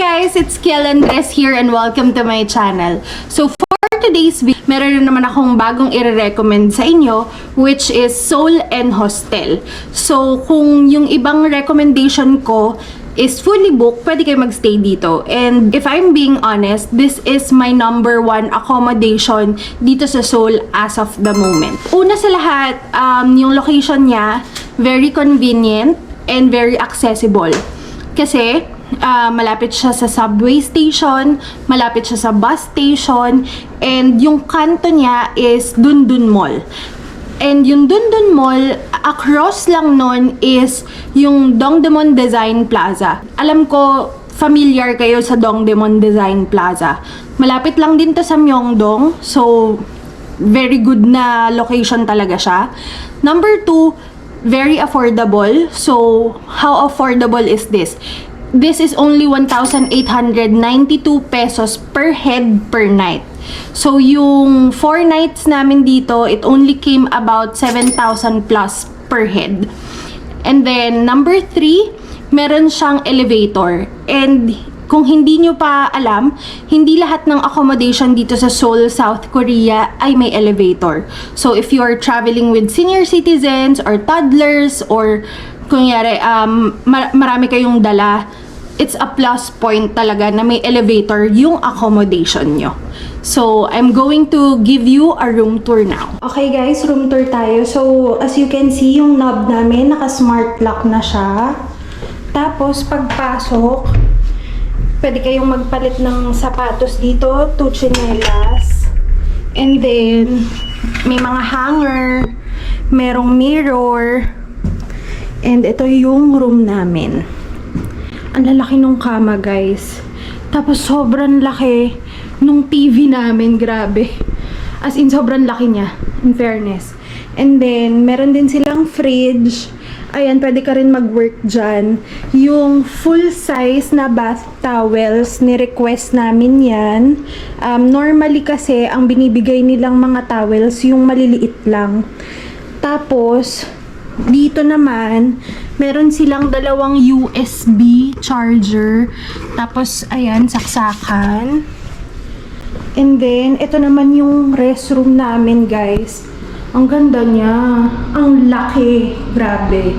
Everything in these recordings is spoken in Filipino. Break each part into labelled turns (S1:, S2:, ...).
S1: guys! It's Kiel Andres here and welcome to my channel. So for today's video, meron na naman akong bagong i-recommend sa inyo, which is Seoul and Hostel. So kung yung ibang recommendation ko is fully booked, pwede kayo magstay dito. And if I'm being honest, this is my number one accommodation dito sa Seoul as of the moment. Una sa lahat, yung location niya, very convenient and very accessible. Kasi malapit siya sa subway station, malapit siya sa bus station, and yung kanto niya is Dundun Mall. And yung Dundun Mall, across lang nun is yung Dongdaemun Design Plaza. Alam ko, familiar kayo sa Dongdaemun Design Plaza. Malapit lang din to sa Myeongdong, so very good na location talaga siya. Number 2, very affordable. So, how affordable is this? This is only 1,892 pesos per head per night. So, yung 4 nights namin dito, it only came about 7,000 plus per head. And then, number 3, meron siyang elevator. And kung hindi nyo pa alam, hindi lahat ng accommodation dito sa Seoul, South Korea ay may elevator. So, if you are traveling with senior citizens or toddlers or kunyari, marami kayong dala, it's a plus point talaga na may elevator yung accommodation nyo. So, I'm going to give you a room tour now. Okay guys, room tour tayo. So, as you can see, yung knob namin, naka-smart lock na siya. Tapos, pagpasok, pwede kayong magpalit ng sapatos dito, 2 tsinelas. And then, may mga hanger, merong mirror. And ito yung room namin. Ang lalaki nung kama, guys. Tapos, sobrang laki nung TV namin. Grabe. As in, sobrang laki niya. In fairness. And then, meron din silang fridge. Ayan, pwede ka rin mag-work dyan. Yung full-size na bath towels, ni-request namin yan. Normally kasi, ang binibigay nilang mga towels, yung maliliit lang. Tapos, dito naman, meron silang dalawang USB charger. Tapos, ayan, saksakan. And then, ito naman yung restroom namin, guys. Ang ganda niya. Ang laki. Grabe.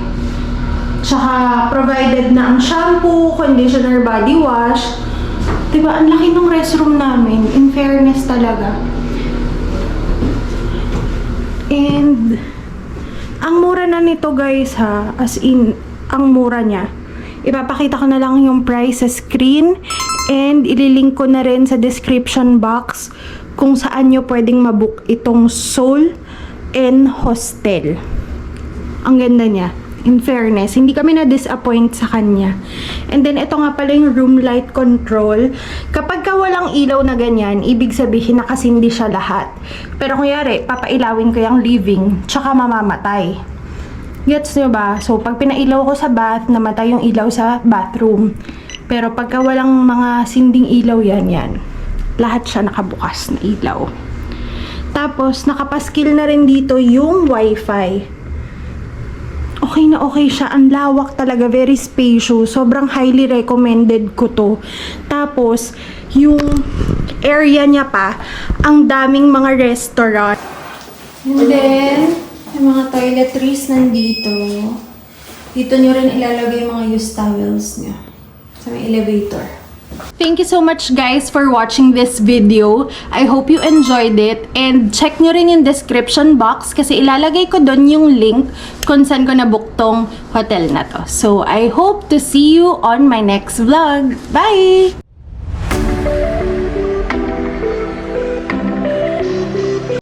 S1: Tsaka, provided na ang shampoo, conditioner, body wash. Diba, ang laki ng restroom namin. In fairness talaga. And ang mura na nito, guys, ha. As in, ang mura niya. Ipapakita ko na lang yung price sa screen. And ililink ko na rin sa description box kung saan nyo pwedeng mabook itong Seoul and Hostel. Ang ganda niya. In fairness, hindi kami na-disappoint sa kanya. And then, ito nga pala yung room light control. Kapag ka walang ilaw na ganyan, ibig sabihin nakasindi siya lahat. Pero kunyari, papailawin ko yung living, tsaka mamamatay. Gets nyo ba? So, pag pinailaw ko sa bath, namatay yung ilaw sa bathroom. Pero pagka walang mga sinding ilaw yan. Lahat siya nakabukas na ilaw. Tapos, nakapaskil na rin dito yung wifi. Okay na okay siya. Ang lawak talaga. Very spacious. Sobrang highly recommended ko to. Tapos, yung area niya pa, ang daming mga restaurant. And then, yung mga toiletries nandito. Dito nyo rin ilalagay yung mga used towels nyo. Sa may elevator. Thank you so much, guys, for watching this video. I hope you enjoyed it. And check nyo rin yung description box kasi ilalagay ko doon yung link kung saan ko nabook tong hotel na to. So, I hope to see you on my next vlog. Bye!